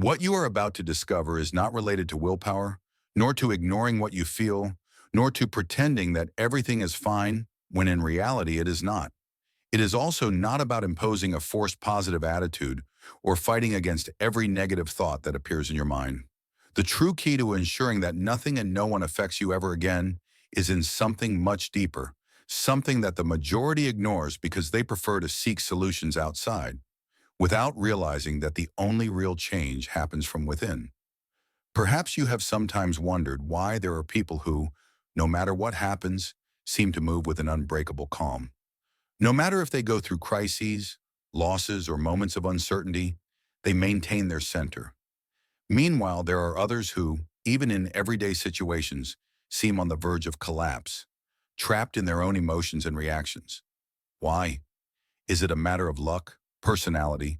What you are about to discover is not related to willpower, nor to ignoring what you feel, nor to pretending that everything is fine when in reality it is not. It is also not about imposing a forced positive attitude or fighting against every negative thought that appears in your mind. The true key to ensuring that nothing and no one affects you ever again is in something much deeper, something that the majority ignores because they prefer to seek solutions outside, without realizing that the only real change happens from within. Perhaps you have sometimes wondered why there are people who, no matter what happens, seem to move with an unbreakable calm. No matter if they go through crises, losses, or moments of uncertainty, they maintain their center. Meanwhile, there are others who, even in everyday situations, seem on the verge of collapse, trapped in their own emotions and reactions. Why? Is it a matter of luck, personality,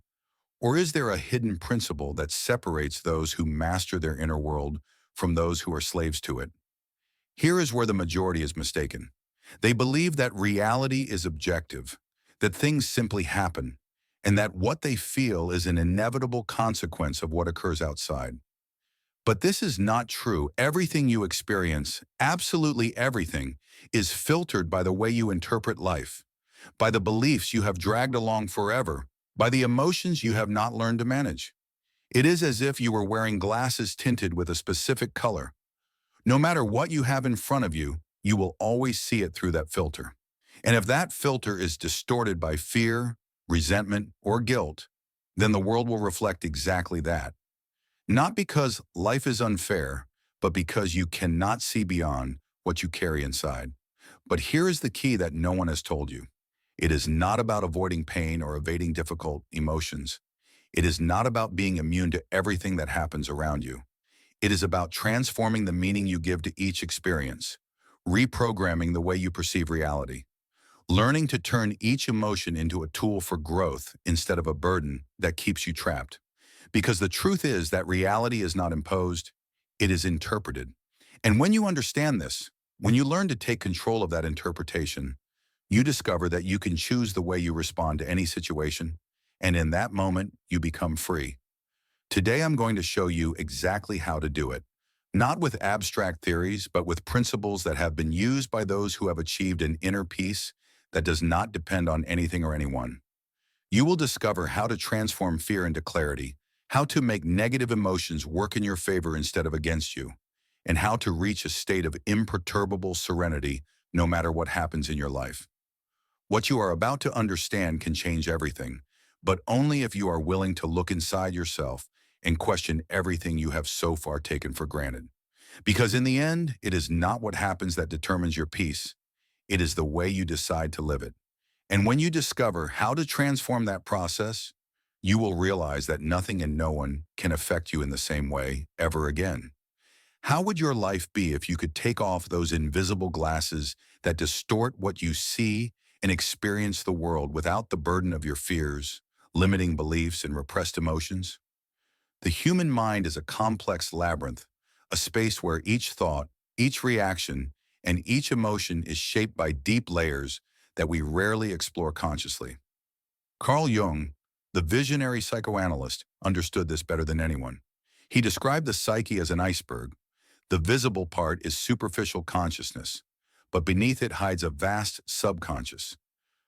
or is there a hidden principle that separates those who master their inner world from those who are slaves to it? Here is where the majority is mistaken. They believe that reality is objective, that things simply happen, and that what they feel is an inevitable consequence of what occurs outside. But this is not true. Everything you experience, absolutely everything, is filtered by the way you interpret life, by the beliefs you have dragged along forever, by the emotions you have not learned to manage. It is as if you were wearing glasses tinted with a specific color. No matter what you have in front of you, you will always see it through that filter. And if that filter is distorted by fear, resentment, or guilt, then the world will reflect exactly that. Not because life is unfair, but because you cannot see beyond what you carry inside. But here is the key that no one has told you. It is not about avoiding pain or evading difficult emotions. It is not about being immune to everything that happens around you. It is about transforming the meaning you give to each experience, reprogramming the way you perceive reality, learning to turn each emotion into a tool for growth instead of a burden that keeps you trapped. Because the truth is that reality is not imposed, it is interpreted. And when you understand this, when you learn to take control of that interpretation, you discover that you can choose the way you respond to any situation, and in that moment, you become free. Today, I'm going to show you exactly how to do it, not with abstract theories, but with principles that have been used by those who have achieved an inner peace that does not depend on anything or anyone. You will discover how to transform fear into clarity, how to make negative emotions work in your favor instead of against you, and how to reach a state of imperturbable serenity no matter what happens in your life. What you are about to understand can change everything, but only if you are willing to look inside yourself and question everything you have so far taken for granted. Because in the end, it is not what happens that determines your peace. It is the way you decide to live it. And when you discover how to transform that process, you will realize that nothing and no one can affect you in the same way ever again. How would your life be if you could take off those invisible glasses that distort what you see and experience the world without the burden of your fears, limiting beliefs, and repressed emotions? The human mind is a complex labyrinth, a space where each thought, each reaction, and each emotion is shaped by deep layers that we rarely explore consciously. Carl Jung, the visionary psychoanalyst, understood this better than anyone. He described the psyche as an iceberg. The visible part is superficial consciousness, but beneath it hides a vast subconscious,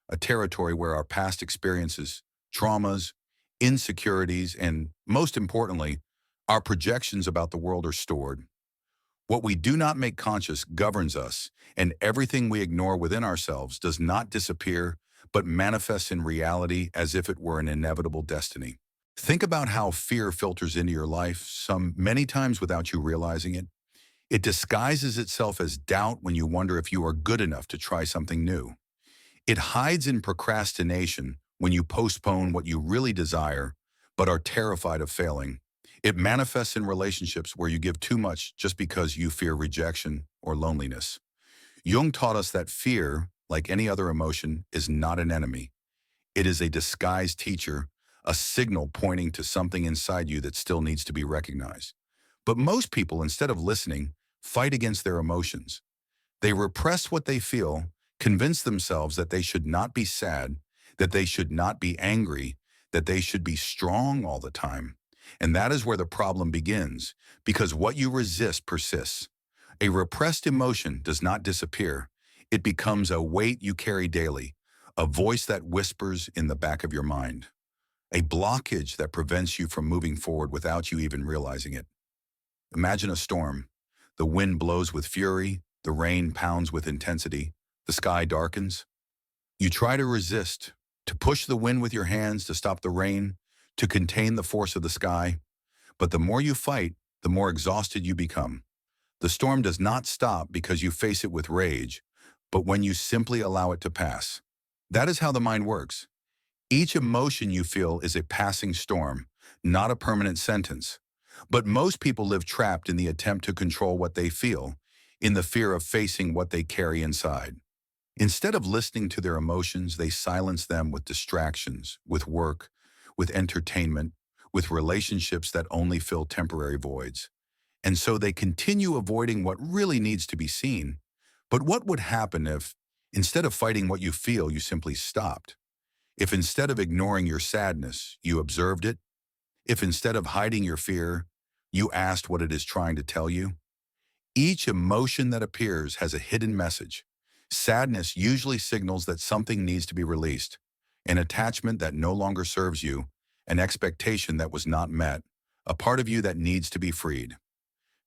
a territory where our past experiences, traumas, insecurities, and most importantly, our projections about the world are stored. What we do not make conscious governs us, and everything we ignore within ourselves does not disappear, but manifests in reality as if it were an inevitable destiny. Think about how fear filters into your life, many times without you realizing it. It disguises itself as doubt when you wonder if you are good enough to try something new. It hides in procrastination when you postpone what you really desire, but are terrified of failing. It manifests in relationships where you give too much just because you fear rejection or loneliness. Jung taught us that fear, like any other emotion, is not an enemy. It is a disguised teacher, a signal pointing to something inside you that still needs to be recognized. But most people, instead of listening, fight against their emotions. They repress what they feel, convince themselves that they should not be sad, that they should not be angry, that they should be strong all the time. And that is where the problem begins, because what you resist persists. A repressed emotion does not disappear. It becomes a weight you carry daily, a voice that whispers in the back of your mind, a blockage that prevents you from moving forward without you even realizing it. Imagine a storm. The wind blows with fury, the rain pounds with intensity, the sky darkens. You try to resist, to push the wind with your hands, to stop the rain, to contain the force of the sky. But the more you fight, the more exhausted you become. The storm does not stop because you face it with rage, but when you simply allow it to pass. That is how the mind works. Each emotion you feel is a passing storm, not a permanent sentence. But most people live trapped in the attempt to control what they feel, in the fear of facing what they carry inside. Instead of listening to their emotions, they silence them with distractions, with work, with entertainment, with relationships that only fill temporary voids. And so they continue avoiding what really needs to be seen. But what would happen if, instead of fighting what you feel, you simply stopped? If instead of ignoring your sadness, you observed it? If instead of hiding your fear, you asked what it is trying to tell you? Each emotion that appears has a hidden message. Sadness usually signals that something needs to be released, an attachment that no longer serves you, an expectation that was not met, a part of you that needs to be freed.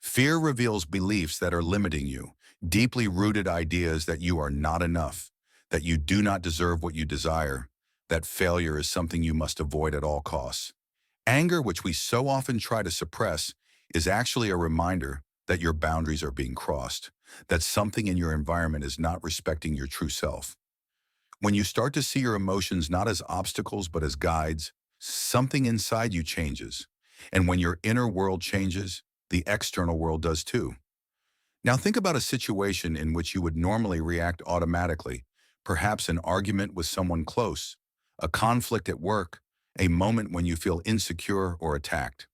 Fear reveals beliefs that are limiting you, deeply rooted ideas that you are not enough, that you do not deserve what you desire, that failure is something you must avoid at all costs. Anger, which we so often try to suppress, is actually a reminder that your boundaries are being crossed, that something in your environment is not respecting your true self. When you start to see your emotions not as obstacles but as guides, something inside you changes. And when your inner world changes, the external world does too. Now think about a situation in which you would normally react automatically, perhaps an argument with someone close, a conflict at work, a moment when you feel insecure or attacked.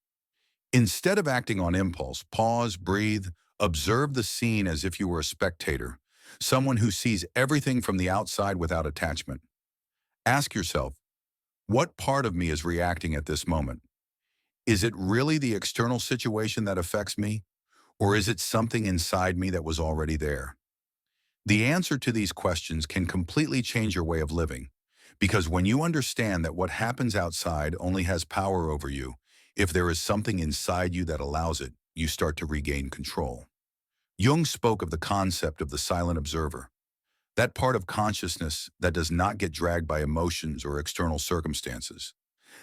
Instead of acting on impulse, pause, breathe, observe the scene as if you were a spectator, someone who sees everything from the outside without attachment. Ask yourself, what part of me is reacting at this moment? Is it really the external situation that affects me, or is it something inside me that was already there? The answer to these questions can completely change your way of living, because when you understand that what happens outside only has power over you, if there is something inside you that allows it, you start to regain control. Jung spoke of the concept of the silent observer, that part of consciousness that does not get dragged by emotions or external circumstances,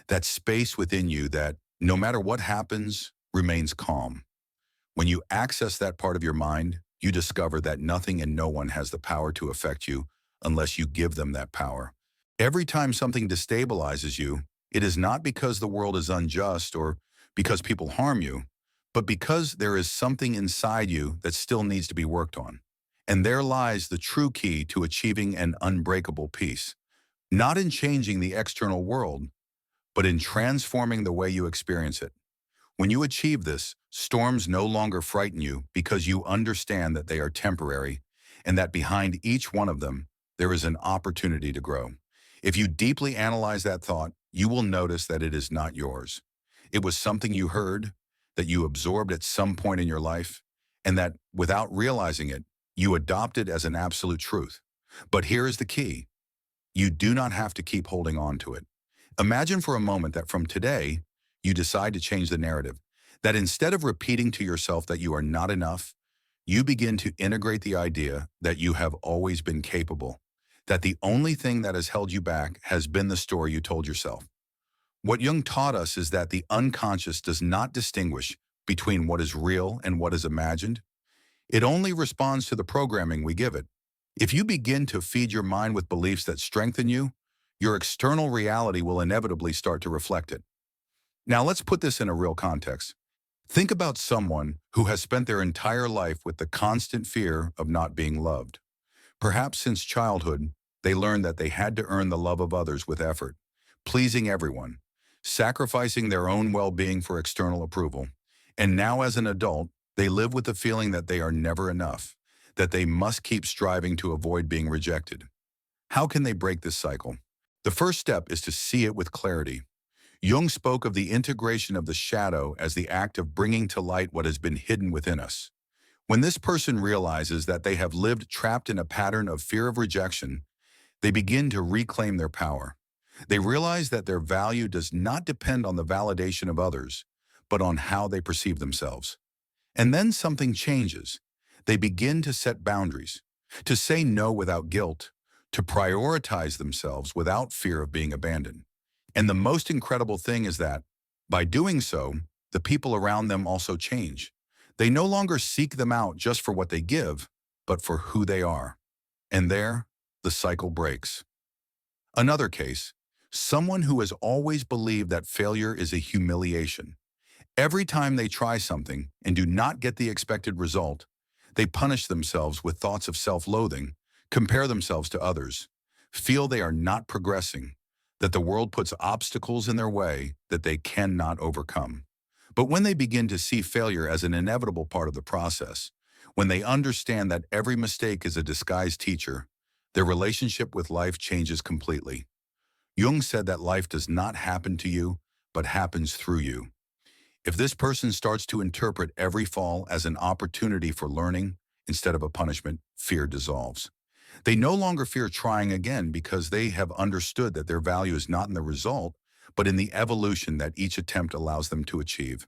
that space within you that, no matter what happens, remains calm. When you access that part of your mind, you discover that nothing and no one has the power to affect you unless you give them that power. Every time something destabilizes you, it is not because the world is unjust or because people harm you, but because there is something inside you that still needs to be worked on. And there lies the true key to achieving an unbreakable peace, not in changing the external world, but in transforming the way you experience it. When you achieve this, storms no longer frighten you because you understand that they are temporary and that behind each one of them, there is an opportunity to grow. If you deeply analyze that thought, you will notice that it is not yours. It was something you heard, that you absorbed at some point in your life, and that, without realizing it, you adopted as an absolute truth. But here is the key. You do not have to keep holding on to it. Imagine for a moment that from today, you decide to change the narrative, that instead of repeating to yourself that you are not enough, you begin to integrate the idea that you have always been capable, that the only thing that has held you back has been the story you told yourself. What Jung taught us is that the unconscious does not distinguish between what is real and what is imagined. It only responds to the programming we give it. If you begin to feed your mind with beliefs that strengthen you, your external reality will inevitably start to reflect it. Now let's put this in a real context. Think about someone who has spent their entire life with the constant fear of not being loved. Perhaps since childhood, they learned that they had to earn the love of others with effort, pleasing everyone, sacrificing their own well-being for external approval. And now as an adult, they live with the feeling that they are never enough, that they must keep striving to avoid being rejected. How can they break this cycle? The first step is to see it with clarity. Jung spoke of the integration of the shadow as the act of bringing to light what has been hidden within us. When this person realizes that they have lived trapped in a pattern of fear of rejection, they begin to reclaim their power. They realize that their value does not depend on the validation of others, but on how they perceive themselves. And then something changes. They begin to set boundaries, to say no without guilt, to prioritize themselves without fear of being abandoned. And the most incredible thing is that, by doing so, the people around them also change. They no longer seek them out just for what they give, but for who they are. And there, the cycle breaks. Another case, someone who has always believed that failure is a humiliation. Every time they try something and do not get the expected result, they punish themselves with thoughts of self-loathing, compare themselves to others, feel they are not progressing, that the world puts obstacles in their way that they cannot overcome. But when they begin to see failure as an inevitable part of the process, when they understand that every mistake is a disguised teacher, their relationship with life changes completely. Jung said that life does not happen to you, but happens through you. If this person starts to interpret every fall as an opportunity for learning instead of a punishment, fear dissolves. They no longer fear trying again because they have understood that their value is not in the result, but in the evolution that each attempt allows them to achieve.